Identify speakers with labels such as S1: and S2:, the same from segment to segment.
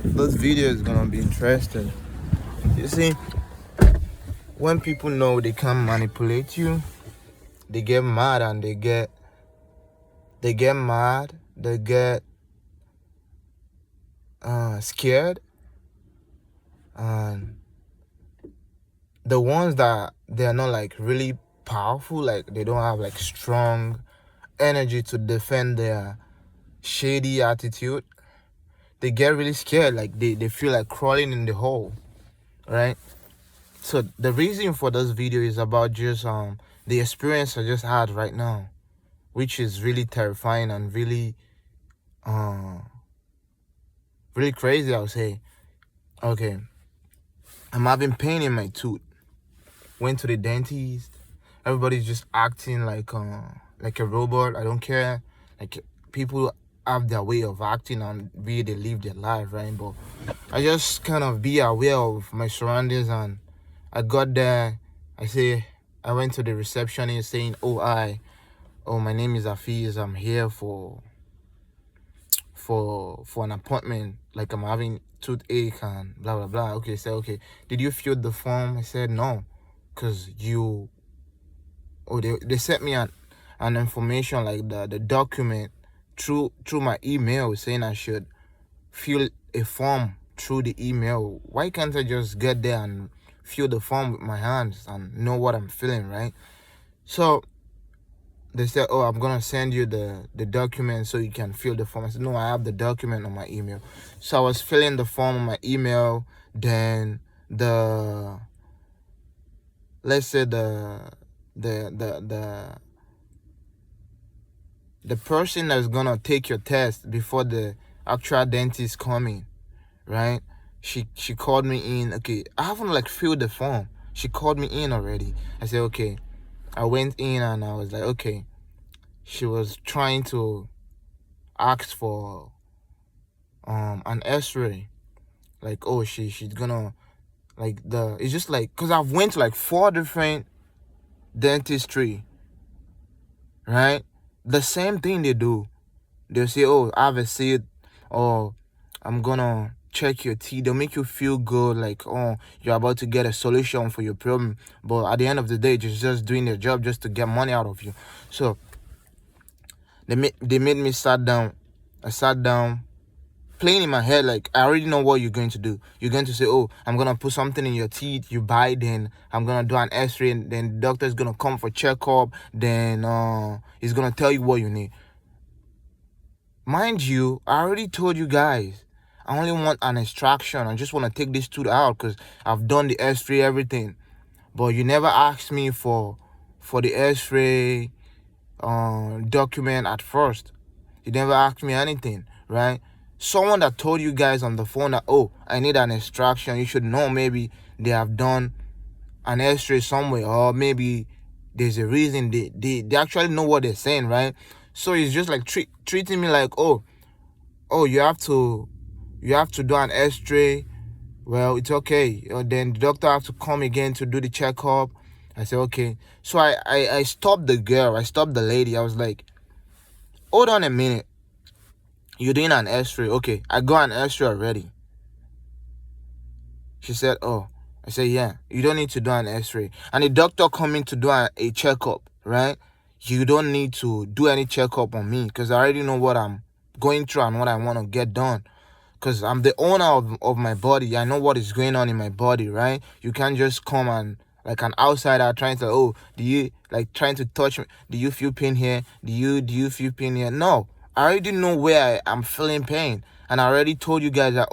S1: This video is gonna be interesting. You see, when people know they can manipulate you, they get mad and they get mad, they get scared, and the ones that they're not like really powerful, like they don't have like strong energy to defend their shady attitude, they get really scared, like they feel like crawling in the hole, right? So the reason for this video is about just the experience I just had right now, which is really terrifying and really crazy, I would say. Okay, I'm having pain in my tooth. Went to the dentist. Everybody's just acting like a robot. I don't care. Like, people have their way of acting and way they live their life, right? But I just kind of be aware of my surroundings, and I got there. I went to the receptionist saying, my name is Afiz. I'm here for an appointment. Like, I'm having toothache and blah blah blah. Okay, so okay. Did you fill the form? I said no, cause they sent me an information, like the document through my email, saying I should fill a form through the email. Why can't I just get there and fill the form with my hands and know what I'm feeling, right? So they said, I'm gonna send you the document so you can fill the form. I said, no, I have the document on my email. So I was filling the form on my email. Then the person that's gonna take your test before the actual dentist coming, right? She called me in. Okay, I haven't like filled the form. She called me in already. I said, okay. I went in and I was like, okay. She was trying to ask for an X-ray. Like, she's gonna, like, it's just like, because I've went to like 4 different dentistry, right? The same thing they do. They'll say, I have a seed, or I'm gonna check your teeth. They'll make you feel good, like, you're about to get a solution for your problem. But at the end of the day, it's just doing their job just to get money out of you. So they made me sat down. I sat down, playing in my head, like, I already know what you're going to do. You're going to say, I'm gonna put something in your teeth, you bite, then I'm gonna do an X-ray, and then the doctor's gonna come for checkup, then he's gonna tell you what you need. Mind you, I already told you guys, I only want an extraction. I just want to take this tooth out because I've done the X-ray, everything. But you never asked me for the X-ray document at first. You never asked me anything, right? Someone that told you guys on the phone that, I need an extraction, you should know maybe they have done an X-ray somewhere, or maybe there's a reason they actually know what they're saying, right? So it's just like treating me like, you have to do an X-ray. Well, it's okay. Then the doctor has to come again to do the checkup. I said, okay. So I stopped the girl. I stopped the lady. I was like, hold on a minute. You're doing an X-ray. Okay, I got an X-ray already. She said, I said, yeah, you don't need to do an X-ray. And the doctor coming to do a checkup, right? You don't need to do any checkup on me because I already know what I'm going through and what I want to get done. Because I'm the owner of my body. I know what is going on in my body, right? You can't just come and, like an outsider, trying to, do you, like, trying to touch me? Do you feel pain here? Do you feel pain here? No. I already know where I'm feeling pain. And I already told you guys that,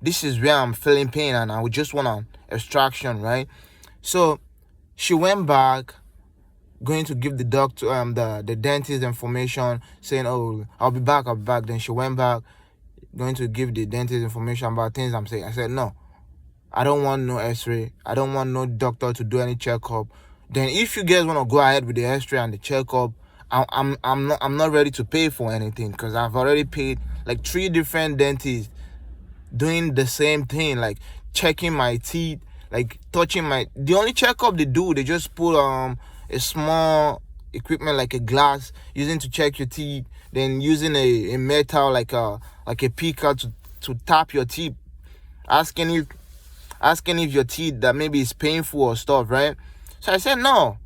S1: this is where I'm feeling pain and I would just want an extraction, right? So she went back, going to give the doctor, the dentist information, saying, I'll be back. Then she went back, going to give the dentist information about things I'm saying. I said, no, I don't want no X-ray. I don't want no doctor to do any checkup. Then if you guys want to go ahead with the X-ray and the checkup, I'm not ready to pay for anything because I've already paid like 3 different dentists doing the same thing, like checking my teeth, like touching the only checkup they do, they just put a small equipment like a glass using to check your teeth, then using a metal like a picker to tap your teeth, asking if your teeth that maybe is painful or stuff, right? So I said, no,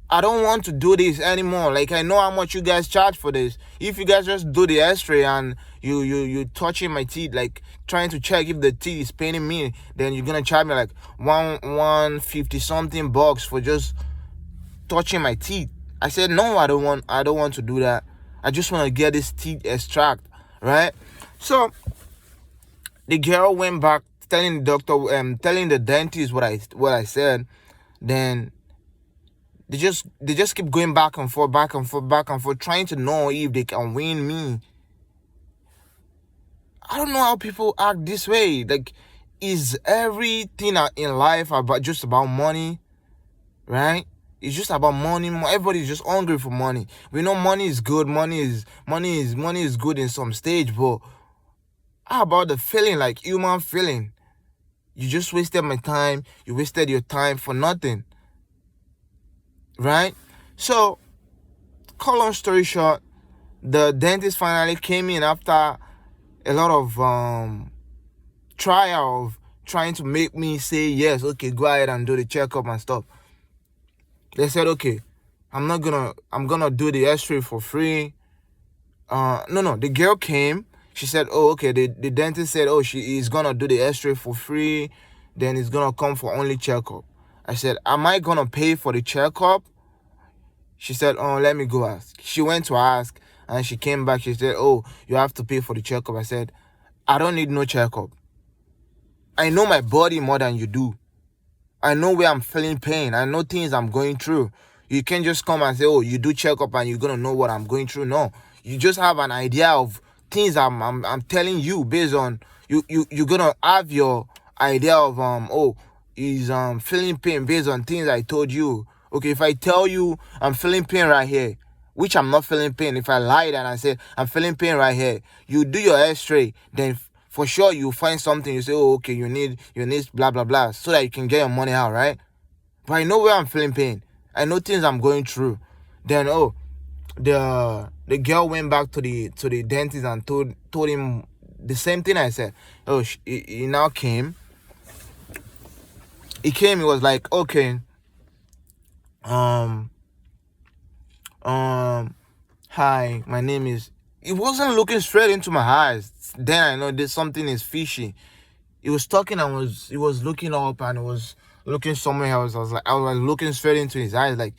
S1: I don't want to do this anymore. Like, I know how much you guys charge for this. If you guys just do the x-ray and you touching my teeth, like trying to check if the teeth is paining me, then you're gonna charge me like 150 something bucks for just touching my teeth. I said, no, I don't want to do that. I just want to get this teeth extract, right? So the girl went back telling the doctor, telling the dentist what I said. Then they just keep going back and forth, trying to know if they can win me. I don't know how people act this way. Like, is everything in life just about money, right? It's just about money. Everybody's just hungry for money. We know money is good. Money is good in some stage, but how about the feeling, like human feeling? You just wasted my time. You wasted your time for nothing, right? So, cut long story short, the dentist finally came in after a lot of trial of trying to make me say yes, okay, go ahead and do the checkup and stuff. They said, okay, I'm gonna do the x-ray for free. No, the girl came. She said, oh, okay, the dentist said, oh, she is gonna do the x-ray for free, then it's gonna come for only checkup. I said, am I gonna pay for the checkup? She said, oh, let me go ask. She went to ask, and she came back. She said, oh, you have to pay for the checkup. I said, I don't need no checkup. I know my body more than you do. I know where I'm feeling pain. I know things I'm going through. You can't just come and say, oh, you do checkup and you're going to know what I'm going through. No. You just have an idea of things I'm telling you based on, you're going to have your idea of, he's feeling pain based on things I told you. Okay, if I tell you I'm feeling pain right here, which I'm not feeling pain, if I lied and I said I'm feeling pain right here, you do your x-ray, then for sure you find something, you say, oh, okay, you need blah blah blah, so that you can get your money out, right? But I know where I'm feeling pain. I know things I'm going through. Then the girl went back to the dentist and told him the same thing I said. Oh, he now came. He came. He was like, okay, hi, my name is. He wasn't looking straight into my eyes. Then I know there's something is fishy. He was talking and he was looking up and was looking somewhere else. I was like looking straight into his eyes, like,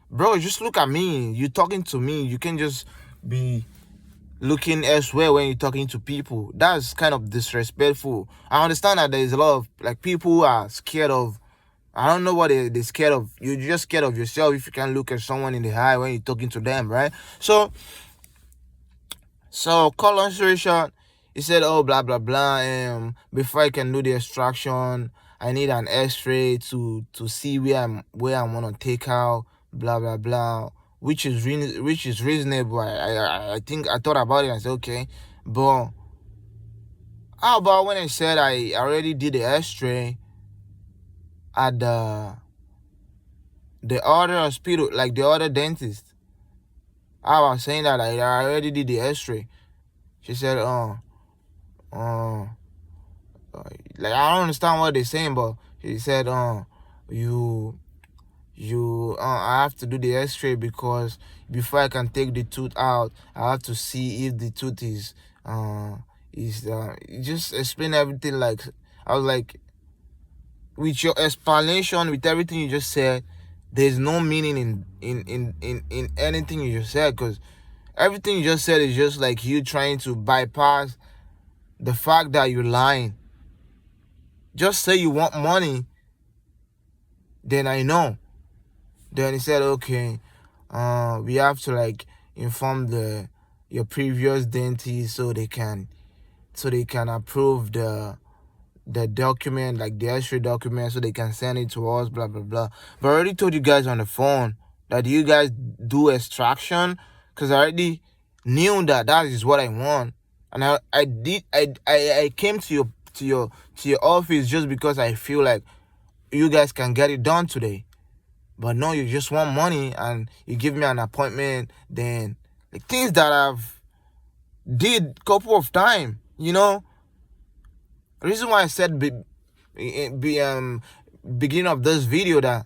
S1: bro, just look at me. You talking to me. You can just be looking elsewhere when you're talking to people. That's kind of disrespectful. I understand that there's a lot of like people who are scared of. I don't know what they're scared of. You're just scared of yourself if you can't look at someone in the eye when you're talking to them, right? So cut long story short, he said, oh, blah, blah, blah. Before I can do the extraction, I need an x-ray to see where I want to take out, blah, blah, blah, which is reasonable. I think I thought about it and I said, okay. But how about when I said I already did the x-ray at the other hospital, like the other dentist? I was saying that I already did the x-ray. She said, like, I don't understand what they're saying, but she said, I have to do the x-ray because before I can take the tooth out, I have to see if the tooth is just explain everything. Like, I was like, with your explanation, with everything you just said, there's no meaning in anything you just said, because everything you just said is just like you trying to bypass the fact that you're lying. Just say you want money, then I know. Then he said, okay, we have to like inform your previous dentist so they can approve the document, like the x-ray document, so they can send it to us, blah blah blah. But I already told you guys on the phone that you guys do extraction, because I already knew that is what I want, and I came to your office just because I feel like you guys can get it done today. But no, you just want money and you give me an appointment. Then like things that I've did couple of times, The reason why I said beginning of this video that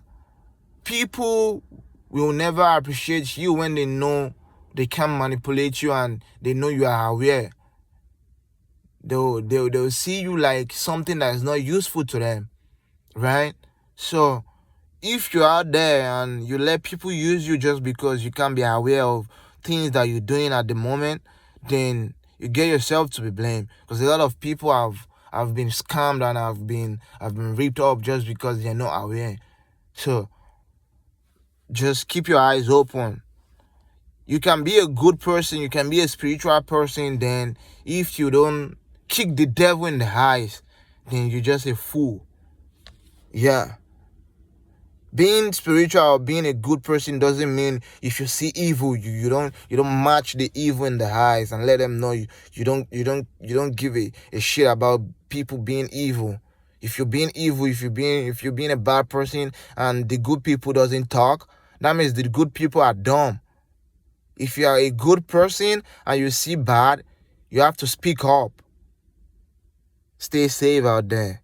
S1: people will never appreciate you when they know they can manipulate you and they know you are aware. They'll see you like something that is not useful to them, right? So if you're out there and you let people use you just because you can't be aware of things that you're doing at the moment, then you get yourself to be blamed, because a lot of people have been scammed and have been ripped off just because they're not aware. So just keep your eyes open. You can be a good person, you can be a spiritual person, then if you don't kick the devil in the eyes, then you're just a fool. Yeah. Being spiritual or being a good person doesn't mean if you see evil, you don't match the evil in the eyes and let them know you don't give a shit about people being evil. If you're being evil, if you're being a bad person and the good people doesn't talk, that means the good people are dumb. If you are a good person and you see bad, you have to speak up. Stay safe out there.